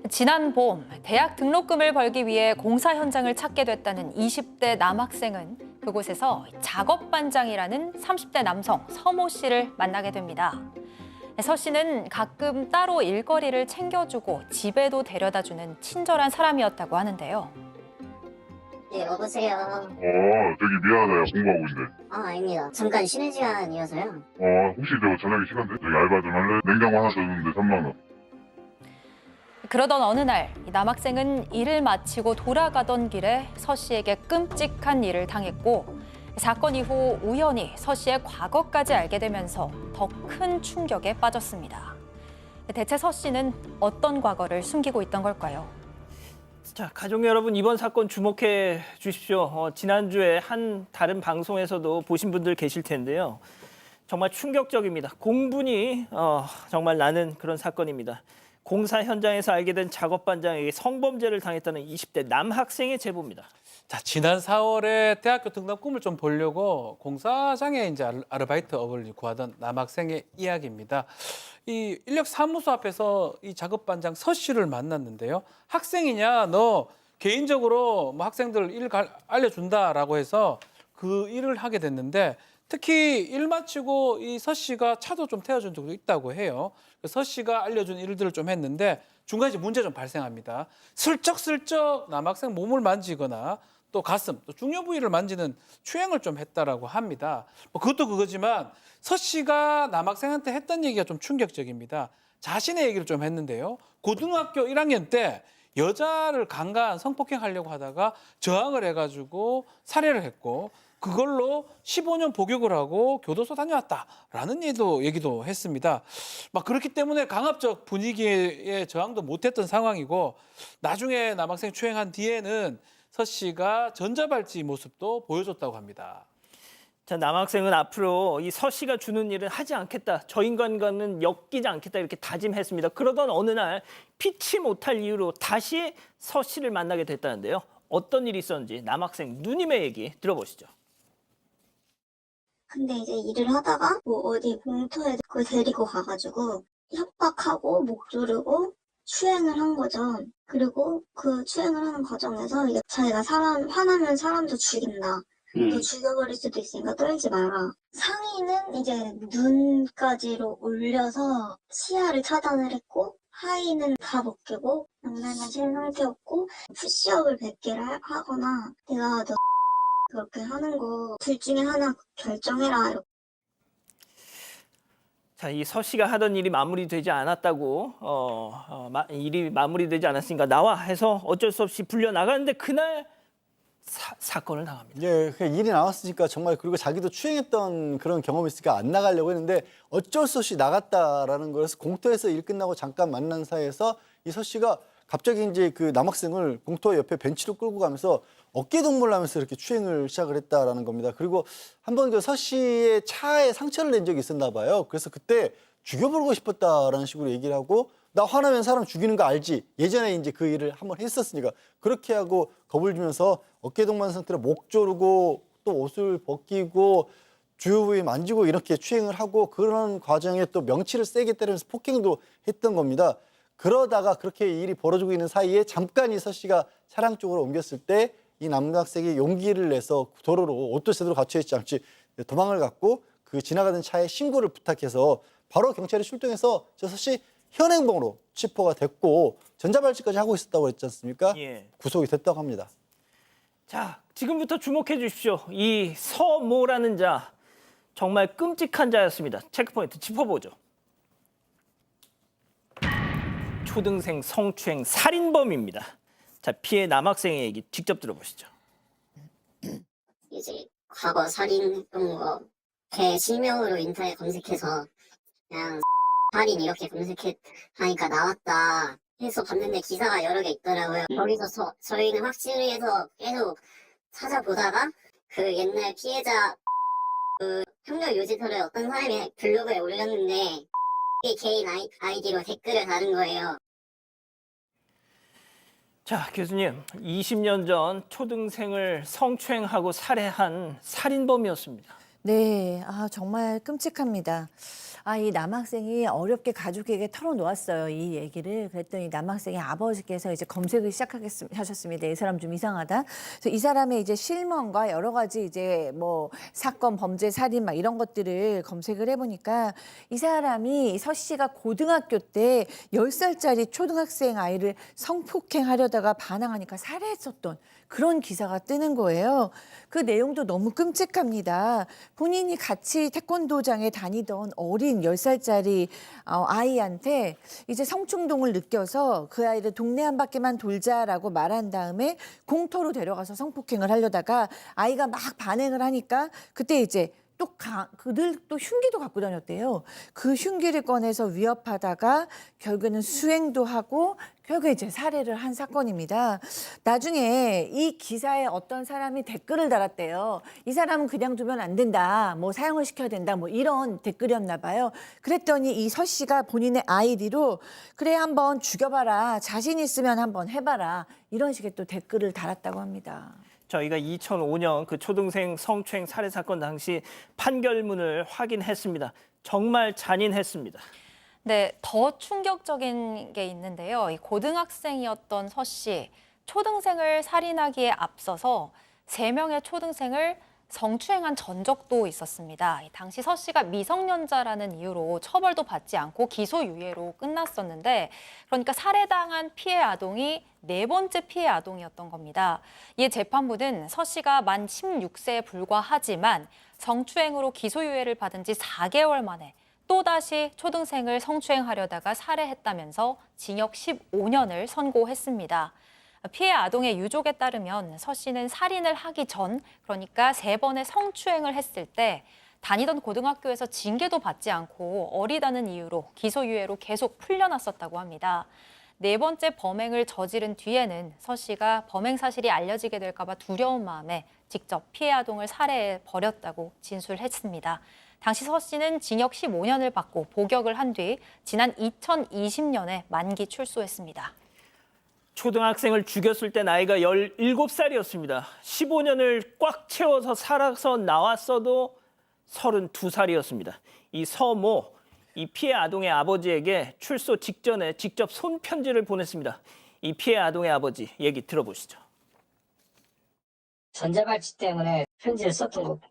지난 봄 대학 등록금을 벌기 위해 공사 현장을 찾게 됐다는 20대 남학생은 그곳에서 작업반장이라는 30대 남성 서모 씨를 만나게 됩니다. 서 씨는 가끔 따로 일거리를 챙겨주고 집에도 데려다주는 친절한 사람이었다고 하는데요. 네, 여보세요. 저기 미안하다. 공부하고 있는데. 아닙니다. 잠깐 쉬는 시간이어서요. 혹시 저 저녁에 시간 돼? 저기 알바 좀 할래? 냉장고 하나 더 주는데 3만 원. 그러던 어느 날 남학생은 일을 마치고 돌아가던 길에 서 씨에게 끔찍한 일을 당했고 사건 이후 우연히 서 씨의 과거까지 알게 되면서 더 큰 충격에 빠졌습니다. 대체 서 씨는 어떤 과거를 숨기고 있던 걸까요? 자, 가족 여러분, 이번 사건 주목해 주십시오. 지난주에 한 다른 방송에서도 보신 분들 계실 텐데요. 정말 충격적입니다. 공분이 정말 나는 그런 사건입니다. 공사 현장에서 알게 된 작업반장에게 성범죄를 당했다는 20대 남학생의 제보입니다. 자, 지난 4월에 대학교 등록금을 좀 벌려고 공사장에 이제 아르바이트업을 구하던 남학생의 이야기입니다. 이 인력사무소 앞에서 이 작업반장 서 씨를 만났는데요. 학생이냐, 너 개인적으로 뭐 학생들 일 알려준다라고 해서 그 일을 하게 됐는데 특히 일 마치고 이 서 씨가 차도 좀 태워준 적도 있다고 해요. 서 씨가 알려준 일들을 좀 했는데 중간에 이제 문제 좀 발생합니다. 슬쩍슬쩍 남학생 몸을 만지거나 또 가슴, 또 중요 부위를 만지는 추행을 좀 했다라고 합니다. 뭐 그것도 그거지만 서 씨가 남학생한테 했던 얘기가 좀 충격적입니다. 자신의 얘기를 좀 했는데요. 고등학교 1학년 때 여자를 강간 성폭행하려고 하다가 저항을 해가지고 살해를 했고 그걸로 15년 복역을 하고 교도소 다녀왔다라는 얘기도 했습니다. 막 그렇기 때문에 강압적 분위기에 저항도 못했던 상황이고 나중에 남학생 추행한 뒤에는 서 씨가 전자발찌 모습도 보여줬다고 합니다. 자, 남학생은 앞으로 이 서 씨가 주는 일은 하지 않겠다. 저 인간과는 엮이지 않겠다 이렇게 다짐했습니다. 그러던 어느 날 피치 못할 이유로 다시 서 씨를 만나게 됐다는데요. 어떤 일이 있었는지 남학생 누님의 얘기 들어보시죠. 근데 이제 일을 하다가 뭐 어디 공터에 그걸 데리고 가가지고 협박하고 목 조르고 추행을 한 거죠. 그리고 그 추행을 하는 과정에서 이게 자기가 화나면 사람도 죽인다. 또 죽여버릴 수도 있으니까 떨지 마라. 상의는 이제 눈까지로 올려서 시야를 차단을 했고 하의는 다 벗기고 양말만 신은 상태였고 푸시업을 100개를 하거나 내가 너 그렇게 하는 거 둘 중에 하나 결정해라. 자, 이 서 씨가 하던 일이 마무리되지 않았다고 일이 마무리되지 않았으니까 나와 해서 어쩔 수 없이 불려 나가는데 그날 사건을 당합니다. 예, 그 일이 나왔으니까 정말 그리고 자기도 추행했던 그런 경험이 있으니까 안 나가려고 했는데 어쩔 수 없이 나갔다라는 거라서 공터에서 일 끝나고 잠깐 만난 사이에서 이 서 씨가 갑자기 이제 그 남학생을 공터 옆에 벤치로 끌고 가면서 어깨 동무를 하면서 이렇게 추행을 시작을 했다라는 겁니다. 그리고 한번 그 서 씨의 차에 상처를 낸 적이 있었나 봐요. 그래서 그때 죽여버리고 싶었다라는 식으로 얘기를 하고 나 화나면 사람 죽이는 거 알지? 예전에 이제 그 일을 한번 했었으니까 그렇게 하고 겁을 주면서 어깨 동무한 상태로 목 조르고 또 옷을 벗기고 주요 부위 만지고 이렇게 추행을 하고 그런 과정에 또 명치를 세게 때리면서 폭행도 했던 겁니다. 그러다가 그렇게 일이 벌어지고 있는 사이에 잠깐 이 서 씨가 차량 쪽으로 옮겼을 때 이 남학생이 용기를 내서 도로로 옷도 제대로 갖춰 있지 않지 도망을 갔고 그 지나가던 차에 신고를 부탁해서 바로 경찰이 출동해서 저 서 씨 현행범으로 체포가 됐고 전자발찌까지 하고 있었다고 그랬지 않습니까? 예. 구속이 됐다고 합니다. 자, 지금부터 주목해 주십시오. 이 서모라는 자 정말 끔찍한 자였습니다. 체크포인트 짚어보죠. 초등생 성추행 살인범입니다. 자, 피해 남학생의 얘기 직접 들어보시죠. 이제 과거 살인했던 거 제 실명으로 인터넷 검색해서 그냥 살인 이렇게 검색하니까 나왔다 해서 봤는데 기사가 여러 개 있더라고요. 거기서 저희는 확실히 해서 계속 찾아보다가 그 옛날 피해자 그 협력 요지서를 어떤 사람이 블로그에 올렸는데 개인 아이디로 댓글을 다는 거예요. 자, 교수님, 20년 전 초등생을 성추행하고 살해한 살인범이었습니다. 네, 정말 끔찍합니다. 이 남학생이 어렵게 가족에게 털어놓았어요, 이 얘기를. 그랬더니 남학생의 아버지께서 이제 검색을 시작하셨습니다. 이 사람 좀 이상하다. 그래서 이 사람의 이제 실명과 여러 가지 이제 뭐 사건, 범죄, 살인 막 이런 것들을 검색을 해보니까 이 사람이 서 씨가 고등학교 때 10살짜리 초등학생 아이를 성폭행하려다가 반항하니까 살해했었던 그런 기사가 뜨는 거예요. 그 내용도 너무 끔찍합니다. 본인이 같이 태권도장에 다니던 어린 10살짜리 아이한테 이제 성충동을 느껴서 그 아이를 동네 한 바퀴만 돌자라고 말한 다음에 공터로 데려가서 성폭행을 하려다가 아이가 막 반응을 하니까 그때 이제 그들 또 흉기도 갖고 다녔대요. 그 흉기를 꺼내서 위협하다가 결국에는 수행도 하고 결국에 이제 살해를 한 사건입니다. 나중에 이 기사에 어떤 사람이 댓글을 달았대요. 이 사람은 그냥 두면 안 된다. 뭐 사형을 시켜야 된다. 뭐 이런 댓글이었나 봐요. 그랬더니 이 서 씨가 본인의 아이디로 그래 한번 죽여봐라. 자신 있으면 한번 해봐라. 이런 식의 또 댓글을 달았다고 합니다. 저희가 2005년 그 초등생 성추행 살해 사건 당시 판결문을 확인했습니다. 정말 잔인했습니다. 네, 더 충격적인 게 있는데요. 이 고등학생이었던 서 씨, 초등생을 살인하기에 앞서서 3명의 초등생을 성추행한 전적도 있었습니다. 당시 서 씨가 미성년자라는 이유로 처벌도 받지 않고 기소유예로 끝났었는데, 그러니까 살해당한 피해 아동이 4번째 피해 아동이었던 겁니다. 이에 재판부는 서 씨가 만 16세에 불과하지만 성추행으로 기소유예를 받은 지 4개월 만에 또다시 초등생을 성추행하려다가 살해했다면서 징역 15년을 선고했습니다. 피해 아동의 유족에 따르면 서 씨는 살인을 하기 전, 그러니까 3번의 성추행을 했을 때 다니던 고등학교에서 징계도 받지 않고 어리다는 이유로 기소유예로 계속 풀려났었다고 합니다. 4번째 범행을 저지른 뒤에는 서 씨가 범행 사실이 알려지게 될까 봐 두려운 마음에 직접 피해 아동을 살해해 버렸다고 진술했습니다. 당시 서 씨는 징역 15년을 받고 복역을 한 뒤 지난 2020년에 만기 출소했습니다. 초등학생을 죽였을 때 나이가 17살이었습니다. 15년을 꽉 채워서 살아서 나왔어도 32살이었습니다. 이 서모, 이 피해 아동의 아버지에게 출소 직전에 직접 손편지를 보냈습니다. 이 피해 아동의 아버지 얘기 들어보시죠. 전자발찌 때문에 편지를 썼던 거고,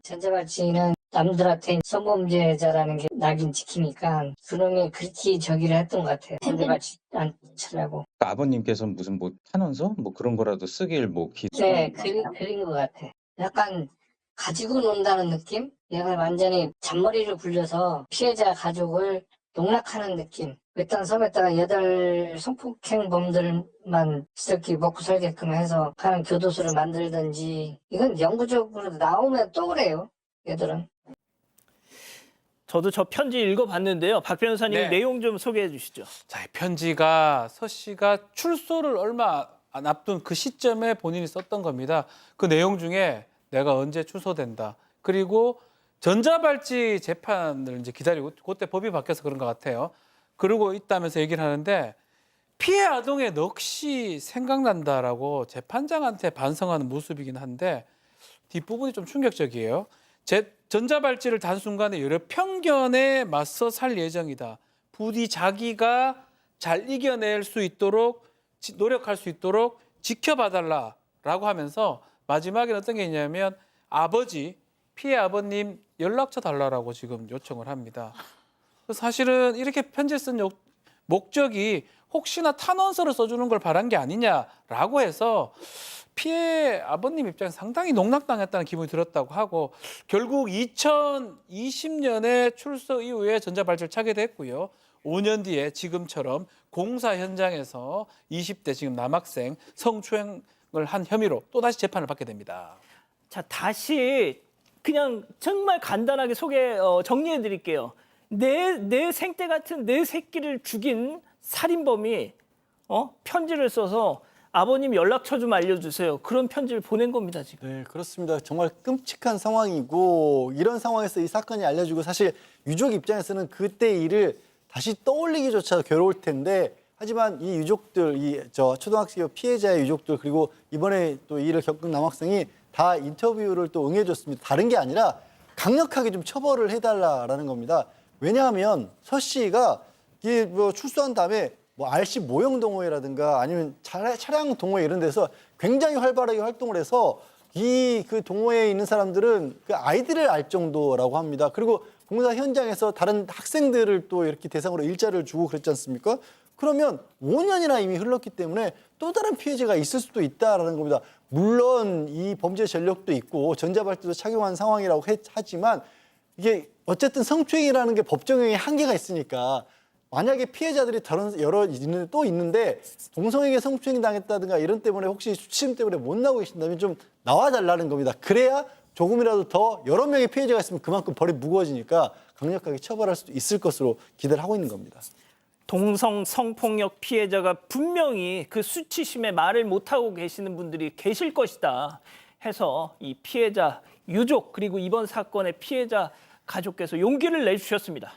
전자발찌는 남들한테 성범죄자라는 게 낙인 찍히니까 그놈이 그렇게 저기를 했던 것 같아요. 전자발찌 안 치라고. 아버님께서 무슨 뭐 탄원서 뭐 그런 거라도 쓰길 뭐 네, 그린 것 같아. 약간 가지고 논다는 느낌? 내가 완전히 잔머리를 굴려서 피해자 가족을 농락하는 느낌. 외딴 섬에다가 8 성폭행범들만 이렇게 먹고 살게끔 해서 하는 교도소를 만들든지. 이건 영구적으로 나오면 또 그래요, 얘들은. 저도 저 편지 읽어봤는데요. 박 변호사님 네. 내용 좀 소개해 주시죠. 자, 이 편지가 서 씨가 출소를 얼마 안 앞둔 그 시점에 본인이 썼던 겁니다. 그 내용 중에 내가 언제 출소된다. 그리고 전자발찌 재판을 이제 기다리고 그때 법이 바뀌어서 그런 것 같아요. 그러고 있다면서 얘기를 하는데 피해 아동의 넋이 생각난다라고 재판장한테 반성하는 모습이긴 한데 뒷부분이 좀 충격적이에요. 전자발찌를 단 순간에 여러 편견에 맞서 살 예정이다. 부디 자기가 잘 이겨낼 수 있도록 노력할 수 있도록 지켜봐달라라고 하면서 마지막에 어떤 게 있냐면 피해 아버님 연락처 달라라고 지금 요청을 합니다. 사실은 이렇게 편지 쓴 목적이 혹시나 탄원서를 써주는 걸 바란 게 아니냐라고 해서 피해 아버님 입장에 상당히 농락당했다는 기분이 들었다고 하고 결국 2020년에 출소 이후에 전자발찌를 차게 됐고요. 5년 뒤에 지금처럼 공사 현장에서 20대 지금 남학생 성추행을 한 혐의로 또다시 재판을 받게 됩니다. 자, 다시 그냥 정말 간단하게 정리해 드릴게요. 내 생떼 같은 내 새끼를 죽인 살인범이 편지를 써서 아버님 연락처 좀 알려주세요. 그런 편지를 보낸 겁니다, 지금. 네, 그렇습니다. 정말 끔찍한 상황이고 이런 상황에서 이 사건이 알려지고 사실 유족 입장에서는 그때 일을 다시 떠올리기조차 괴로울 텐데 하지만 이 유족들, 초등학생 피해자의 유족들 그리고 이번에 또 이 일을 겪은 남학생이 다 인터뷰를 또 응해줬습니다. 다른 게 아니라 강력하게 좀 처벌을 해달라라는 겁니다. 왜냐하면 서 씨가 이게 뭐 출소한 다음에 뭐 RC 모형 동호회라든가 아니면 차량 동호회 이런 데서 굉장히 활발하게 활동을 해서 이 그 동호회에 있는 사람들은 그 아이들을 알 정도라고 합니다. 그리고 공사 현장에서 다른 학생들을 또 이렇게 대상으로 일자를 주고 그랬지 않습니까? 그러면 5년이나 이미 흘렀기 때문에 또 다른 피해자가 있을 수도 있다라는 겁니다. 물론 이 범죄 전력도 있고 전자발찌도 착용한 상황이라고 하지만 이게 어쨌든 성추행이라는 게 법정형의 한계가 있으니까 만약에 피해자들이 다른 여러 또 있는데 동성에게 성추행 당했다든가 이런 때문에 혹시 수치심 때문에 못 나오고 계신다면 좀 나와달라는 겁니다. 그래야 조금이라도 더 여러 명의 피해자가 있으면 그만큼 벌이 무거워지니까 강력하게 처벌할 수도 있을 것으로 기대를 하고 있는 겁니다. 동성 성폭력 피해자가 분명히 그 수치심에 말을 못하고 계시는 분들이 계실 것이다 해서 이 피해자 유족 그리고 이번 사건의 피해자 가족께서 용기를 내주셨습니다.